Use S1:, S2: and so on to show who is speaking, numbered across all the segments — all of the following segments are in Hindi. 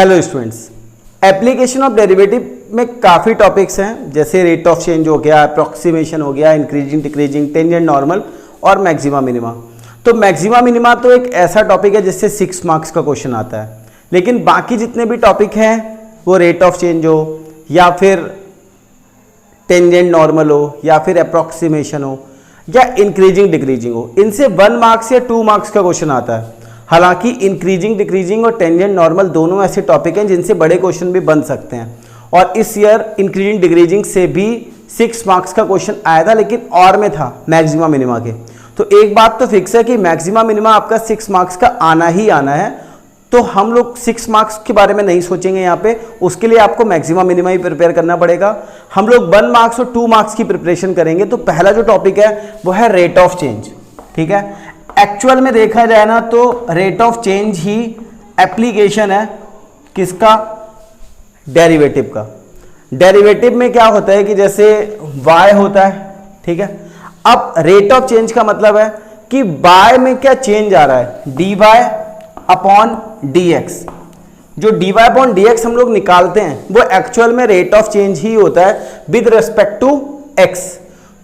S1: Hello students, application of derivative में काफ़ी टॉपिक्स हैं, जैसे रेट ऑफ चेंज हो गया, अप्रॉक्सीमेशन हो गया, इंक्रीजिंग डिक्रीजिंग, टेंजेंट नॉर्मल और मैक्सिमा मिनिमा। तो मैक्सिमा मिनिमा तो एक ऐसा टॉपिक है जिससे 6 मार्क्स का क्वेश्चन आता है, लेकिन बाकी जितने भी टॉपिक हैं वो रेट ऑफ चेंज हो या फिर टेंजेंट नॉर्मल हो या फिर अप्रॉक्सीमेशन हो या इंक्रीजिंग डिक्रीजिंग हो, इनसे 1 मार्क्स या 2 मार्क्स का क्वेश्चन आता है। हालांकि इंक्रीजिंग डिक्रीजिंग और टेंजेंट नॉर्मल दोनों ऐसे टॉपिक हैं जिनसे बड़े क्वेश्चन भी बन सकते हैं, और इस ईयर इंक्रीजिंग डिक्रीजिंग से भी 6 मार्क्स का क्वेश्चन आया था, लेकिन और में था मैक्सिमा मिनिमा के। तो एक बात तो फिक्स है कि मैक्सिमा मिनिमा आपका 6 मार्क्स का आना ही आना है, तो हम लोग 6 मार्क्स के बारे में नहीं सोचेंगे यहाँ पे, उसके लिए आपको मैक्सिमा मिनिमा ही प्रिपेयर करना पड़ेगा। हम लोग 1 मार्क्स और 2 मार्क्स की प्रिपरेशन करेंगे। तो पहला जो टॉपिक है वो है रेट ऑफ चेंज। ठीक है, एक्चुअल में देखा जाए ना तो rate of change he application है किसका, डेरिवेटिव का। डेरिवेटिव में क्या होता है कि जैसे y होता है, ठीक है, अब रेट ऑफ चेंज का मतलब है कि y में क्या चेंज आ रहा है, dy अपॉन dx। जो dy अपॉन dx हम लोग निकालते हैं वो एक्चुअल में रेट ऑफ चेंज ही होता है विद रिस्पेक्ट टू x।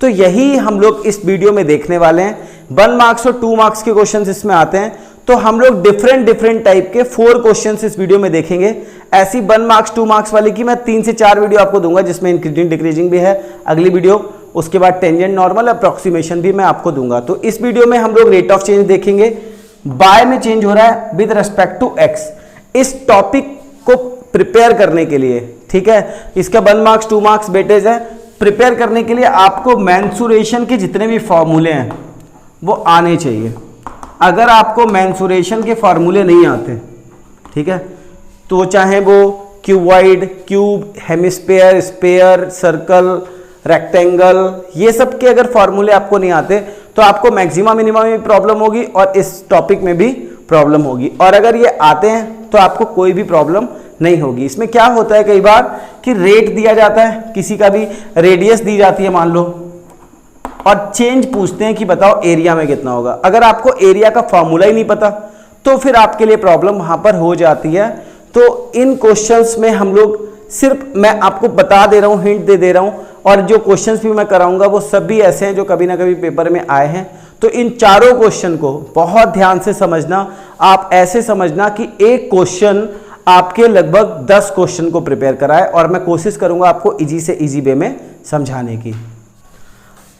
S1: तो यही हम लोग इस वीडियो में देखने वाले हैं। 1 मार्क्स और 2 मार्क्स के क्वेश्चंस इसमें आते हैं, तो हम लोग डिफरेंट टाइप के 4 क्वेश्चंस इस वीडियो में देखेंगे। ऐसी 1 मार्क्स 2 मार्क्स वाली की मैं 3 से 4 वीडियो आपको दूंगा, जिसमें इंक्रीजिंग डिक्रीजिंग भी है अगली वीडियो, उसके बाद टेंजेंट नॉर्मल अप्रॉक्सीमेशन भी मैं आपको दूंगा। तो इस वीडियो में हम लोग रेट ऑफ चेंज देखेंगे, बाय में चेंज हो रहा है विद रिस्पेक्ट टू एक्स। इस टॉपिक को प्रिपेयर करने के लिए, ठीक है, इसका 1 मार्क्स 2 मार्क्स वेटेज है, प्रिपेयर करने के लिए आपको मेंसुरेशन के जितने भी फॉर्मूले हैं वो आने चाहिए। अगर आपको मेंसुरेशन के फॉर्मूले नहीं आते, ठीक है, तो चाहे वो cuboid, cube, hemisphere, sphere, circle, rectangle, ये सब के अगर फॉर्मूले आपको नहीं आते तो आपको मैक्सिमा मिनिमा में भी प्रॉब्लम होगी और इस टॉपिक में भी प्रॉब्लम होगी। और अगर ये आते हैं तो आपको कोई भी प्रॉब्लम नहीं होगी। इसमें क्या होता है कई बार कि रेट दिया जाता है, किसी का भी रेडियस दी जाती है मान लो, और चेंज पूछते हैं कि बताओ एरिया में कितना होगा। अगर आपको एरिया का फॉर्मूला ही नहीं पता तो फिर आपके लिए प्रॉब्लम वहां पर हो जाती है। तो इन क्वेश्चंस में हम लोग सिर्फ, मैं आपको बता दे रहा हूं, हिंट दे रहा हूं, और जो क्वेश्चंस भी मैं कराऊंगा वो सभी ऐसे हैं जो कभी ना कभी पेपर में आए हैं। तो इन चारों क्वेश्चन को बहुत ध्यान से समझना। आप ऐसे समझना कि एक क्वेश्चन आपके लगभग 10 क्वेश्चन को प्रिपेयर कराए, और मैं कोशिश करूंगा आपको इजी से इजी वे में समझाने की।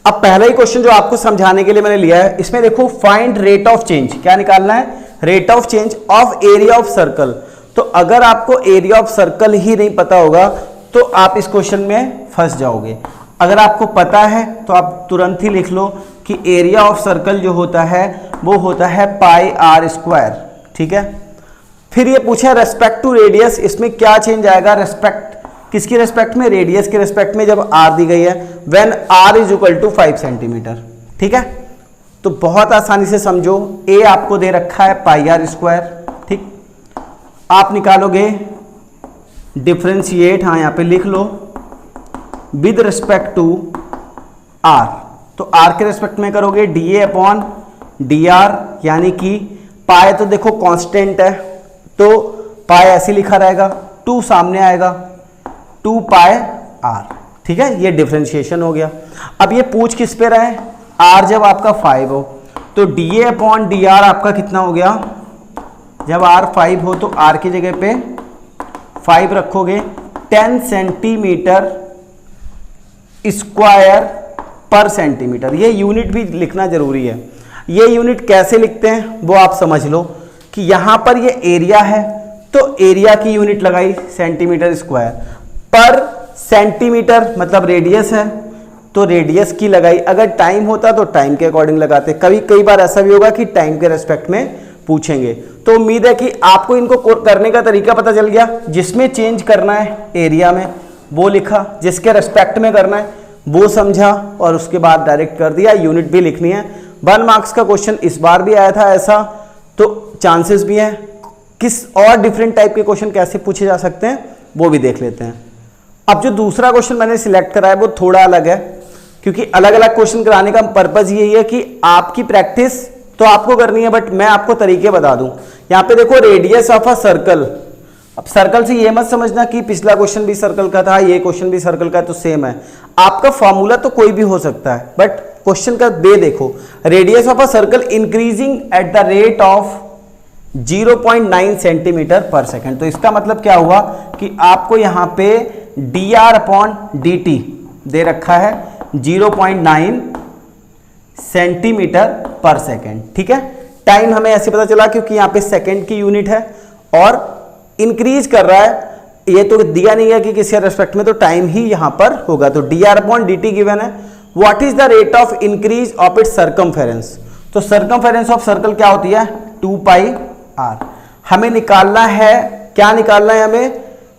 S1: अब पहला ही क्वेश्चन जो आपको समझाने के लिए मैंने लिया है, इसमें देखो फाइंड रेट ऑफ चेंज। क्या निकालना है, rate of change of area of circle. तो अगर आपको एरिया ऑफ सर्कल ही नहीं पता होगा तो आप इस क्वेश्चन में फंस जाओगे। अगर आपको पता है तो आप तुरंत ही लिख लो कि एरिया ऑफ सर्कल जो होता है वो होता है पाई आर स्क्वायर। ठीक है, फिर ये पूछा रेस्पेक्ट टू रेडियस, इसमें क्या चेंज आएगा, रेस्पेक्ट किसकी रेस्पेक्ट में, रेडियस के रेस्पेक्ट में जब आर दी गई है, when R is equal to 5 centimetre. ठीक है, तो बहुत आसानी से समझो, ए आपको दे रखा है पाई आर स्क्वायर, ठीक, आप निकालोगे डिफरेंशिएट, हाँ यहाँ पे लिख लो, विद रिस्पेक्ट टू आर। तो आर के रेस्पेक्ट में करोगे D A upon D R, यानी कि पाए तो देखो कांस्टेंट है तो पाए ऐसे लिखा रहेगा, 2 सामने आएगा, 2 पाए आर। ठीक है, ये डिफरेंशिएशन हो गया। अब ये पूछ किस पे रहे, आर जब आपका 5 हो तो D A upon D R आपका कितना हो गया, जब आर 5 हो तो आर की जगह पे 5 रखोगे, 10 सेंटीमीटर स्क्वायर पर सेंटीमीटर। ये यूनिट भी लिखना जरूरी है। ये यूनिट कैसे लिखते हैं वो आप समझ लो कि यहां पर ये एरिया है तो एरिया की यूनिट लगाई सेंटीमीटर स्क्वायर, पर सेंटीमीटर मतलब रेडियस है तो रेडियस की लगाई। अगर टाइम होता तो टाइम के अकॉर्डिंग लगाते, कई बार ऐसा भी होगा कि टाइम के रेस्पेक्ट में पूछेंगे। तो उम्मीद है कि आपको इनको करने का तरीका पता चल गया। जिसमें चेंज करना है एरिया में वो लिखा, जिसके रेस्पेक्ट में करना है वो समझा, और उसके बाद डायरेक्ट कर दिया। यूनिट भी लिखनी है। 1 मार्क्स का क्वेश्चन इस बार भी आया था ऐसा, तो चांसेस भी हैं। किस और डिफरेंट टाइप के क्वेश्चन कैसे पूछे जा सकते हैं वो भी देख लेते हैं। अब जो दूसरा क्वेश्चन मैंने सिलेक्ट करा है वो थोड़ा अलग है, क्योंकि अलग अलग क्वेश्चन कराने का पर्पज यही है कि आपकी प्रैक्टिस तो आपको करनी है, बट मैं आपको तरीके बता दूं। यहां पे देखो रेडियस ऑफ अ सर्कल, अब सर्कल से ये मत समझना कि पिछला क्वेश्चन भी सर्कल का था, ये क्वेश्चन भी सर्कल का, तो सेम है। आपका फॉर्मूला तो कोई भी हो सकता है, बट क्वेश्चन का बे देखो, radius of a circle increasing at the rate of 0.9 centimetre पर सेकेंड। तो इसका मतलब क्या हुआ कि आपको यहां पे dr/dt दे रखा है 0.9 सेंटीमीटर पर सेकेंड, ठीक है। टाइम हमें ऐसे पता चला क्योंकि यहां पे सेकेंड की यूनिट है और इंक्रीज कर रहा है, ये तो दिया नहीं है कि किसी रेस्पेक्ट में, तो टाइम ही यहां पर होगा। तो dr/dt गिवन है। What is the rate of increase of its circumference? तो सर्कमफेरेंस ऑफ सर्कल क्या होती है? 2πr। हमें निकालना है, क्या निकालना है हमें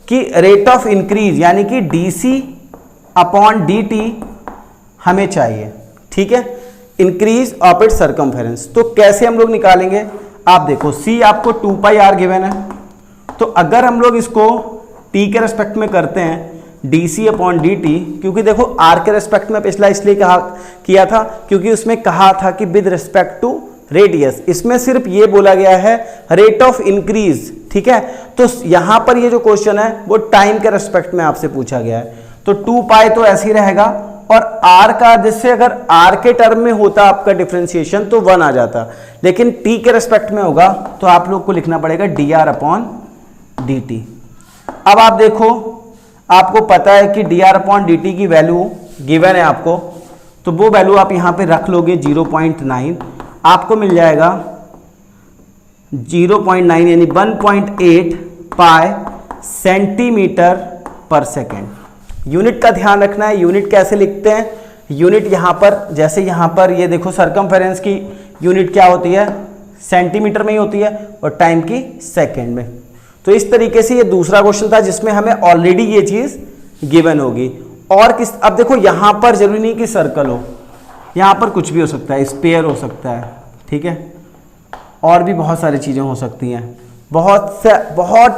S1: कि रेट ऑफ इंक्रीज यानी कि dc/dt हमें चाहिए, ठीक है, इंक्रीज ऑफ इट्स सर्कमफेरेंस। तो कैसे हम लोग निकालेंगे? आप देखो, c आपको 2πr गिवन है, तो अगर हम लोग इसको t के रेस्पेक्ट में करते हैं dc/dt, क्योंकि देखो r के रेस्पेक्ट में पिछला इसलिए किया था क्योंकि उसमें कहा था कि विद रिस्पेक्ट टू रेडियस, इसमें सिर्फ ये बोला गया है रेट ऑफ इंक्रीज, ठीक है। तो यहां पर ये जो क्वेश्चन है वो टाइम के रेस्पेक्ट में आपसे पूछा गया है, तो 2π तो ऐसे ही रहेगा, और r का जिससे अगर r के टर्म में होता आपका डिफरेंशिएशन तो 1 आ जाता, लेकिन t के रेस्पेक्ट में होगा तो आप लोग को लिखना पड़ेगा dr/dt। अब आप देखो, आपको पता है कि dr/dt की वैल्यू गिवन है आपको, तो वो वैल्यू आप यहां पे रख लोगे 0.9, आपको मिल जाएगा 0.9 यानी 1.8 पाई सेंटीमीटर पर सेकेंड। यूनिट का ध्यान रखना है, यूनिट कैसे लिखते हैं? यूनिट यहां पर, जैसे यहां पर ये देखो सर्कमफेरेंस की यूनिट क्या होती है? सेंटीमीटर में ही होती है, और टाइम की सेकेंड में। तो इस तरीके से ये दूसरा क्वेश्चन था जिसमें हमें ऑलरेडी ये चीज गिवन होगी। और किस, अब देखो यहां पर जरूरी नहीं कि सर्कल हो, यहां पर कुछ भी हो सकता है, स्फीयर हो सकता है, ठीक है, और भी बहुत सारी चीजें हो सकती हैं, बहुत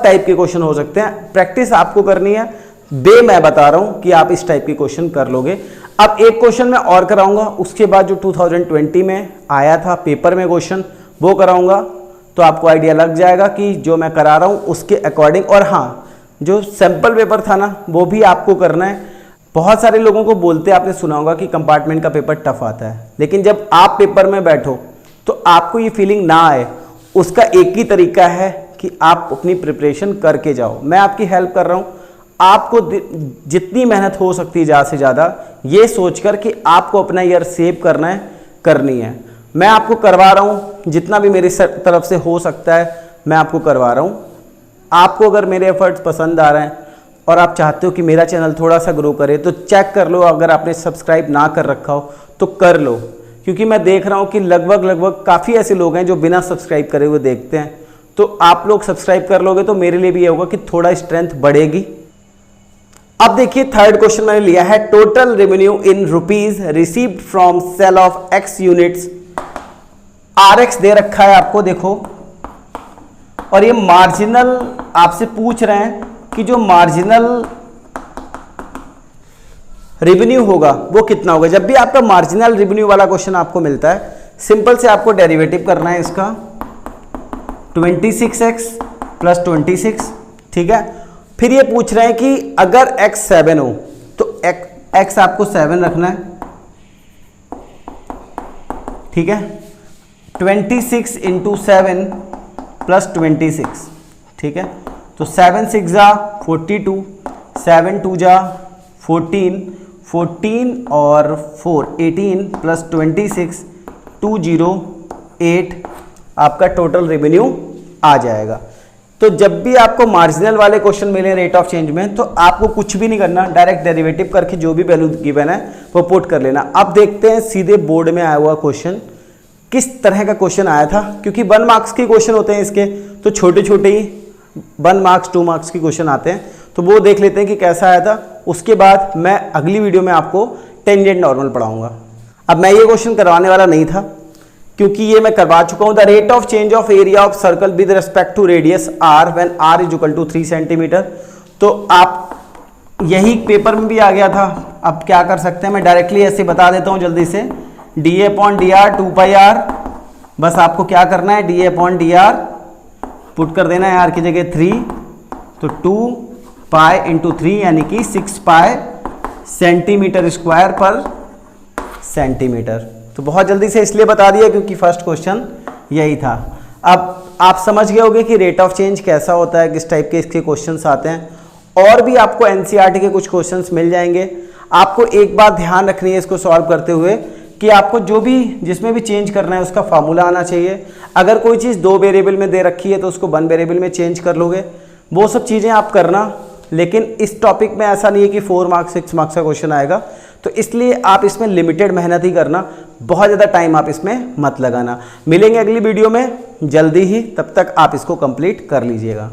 S1: टाइप के क्वेश्चन हो सकते हैं। प्रैक्टिस आपको करनी है, मैं बता रहा हूं कि आप इस टाइप के क्वेश्चन कर लोगे। अब एक क्वेश्चन मैं और कराऊंगा, उसके बाद जो 2020 में आया था पेपर में क्वेश्चन वो कराऊंगा, तो आपको आइडिया लग जाएगा कि जो मैं करा रहा हूं उसके अकॉर्डिंग। और हाँ, जो सैंपल पेपर था ना वो भी आपको करना है। बहुत सारे लोगों को बोलते आपने सुना होगा कि कंपार्टमेंट का पेपर टफ आता है, लेकिन जब आप पेपर में बैठो तो आपको ये फीलिंग ना आए, उसका एक ही तरीका है कि आप अपनी प्रिपरेशन करके जाओ। मैं आपकी हेल्प कर रहा हूँ, आपको जितनी मेहनत हो सकती है ज़्यादा से ज़्यादा, ये सोचकर कि आपको अपना ईयर सेव करना है, करनी है। मैं आपको करवा रहा हूँ, जितना भी मेरी तरफ से हो सकता है मैं आपको करवा रहा हूँ। आपको अगर मेरे एफर्ट्स पसंद आ रहे हैं और आप चाहते हो कि मेरा चैनल थोड़ा सा ग्रो करे, तो चेक कर लो, अगर आपने सब्सक्राइब ना कर रखा हो तो कर लो, क्योंकि मैं देख रहा हूँ कि लगभग काफ़ी ऐसे लोग हैं जो बिना सब्सक्राइब करे हुए देखते हैं। तो आप लोग सब्सक्राइब कर लोगे तो मेरे लिए भी ये होगा कि थोड़ा स्ट्रेंथ बढ़ेगी। अब देखिए थर्ड क्वेश्चन मैंने लिया है, total revenue in rupees received from sale of X units. RX दे रखा है आपको, देखो, और ये मार्जिनल आपसे पूछ रहे हैं कि जो मार्जिनल रेवेन्यू होगा वो कितना होगा। जब भी आपका मार्जिनल रेवेन्यू वाला क्वेश्चन आपको मिलता है, सिंपल से आपको डेरिवेटिव करना है इसका 26x + 26, ठीक है। फिर ये पूछ रहे हैं कि अगर x 7 हो तो x आपको 7 रखना है, ठीक है। 26 × 7 + 26, ठीक है। तो 7 6 जा 42, 7 2 जा 14, 14 और 4 18 + 26 208 आपका टोटल रेवेन्यू आ जाएगा। तो जब भी आपको मार्जिनल वाले क्वेश्चन मिले रेट ऑफ चेंज में, तो आपको कुछ भी नहीं करना, डायरेक्ट डेरिवेटिव करके जो भी वैल्यू गिवन है वो पुट कर लेना। अब देखते हैं सीधे बोर्ड में आया हुआ क्वेश्चन किस तरह का क्वेश्चन आया था, क्योंकि 1 मार्क्स के क्वेश्चन होते हैं इसके, तो छोटे छोटे ही 1 मार्क्स 2 मार्क्स के क्वेश्चन आते हैं, तो वो देख लेते हैं कि कैसा आया था। उसके बाद मैं अगली वीडियो में आपको टेंजेंट नॉर्मल पढ़ाऊंगा। अब मैं ये क्वेश्चन करवाने वाला नहीं था, क्योंकि ये मैं करवा चुका हूं। The rate of change of area of circle with respect to radius r when r = 3 centimetre. तो आप यही पेपर में भी आ गया था। अब क्या कर सकते हैं, मैं डायरेक्टली ऐसे बता देता हूं जल्दी से, dA/dr 2πr, बस आपको क्या करना है, dA/dr पुट कर देना है r की जगह 3, तो 2 पाई इंटू 3 यानी कि 6 पाई सेंटीमीटर स्क्वायर पर सेंटीमीटर। तो बहुत जल्दी से इसलिए बता दिया क्योंकि फर्स्ट क्वेश्चन यही था। अब आप समझ गए होंगे कि रेट ऑफ चेंज कैसा होता है, किस टाइप के इसके क्वेश्चंस आते हैं। और भी आपको एनसीईआरटी के कुछ क्वेश्चंस मिल जाएंगे। आपको एक बात ध्यान रखनी है इसको सॉल्व करते हुए कि आपको जो भी जिसमें भी चेंज करना है उसका फार्मूला आना चाहिए। अगर कोई चीज़ 2 वेरिएबल में दे रखी है तो उसको 1 वेरिएबल में चेंज कर लोगे, वो सब चीज़ें आप करना। लेकिन इस टॉपिक में ऐसा नहीं है कि 4 मार्क्स 6 मार्क्स का क्वेश्चन आएगा, तो इसलिए आप इसमें लिमिटेड मेहनत ही करना, बहुत ज़्यादा टाइम आप इसमें मत लगाना। मिलेंगे अगली वीडियो में जल्दी ही, तब तक आप इसको कंप्लीट कर लीजिएगा।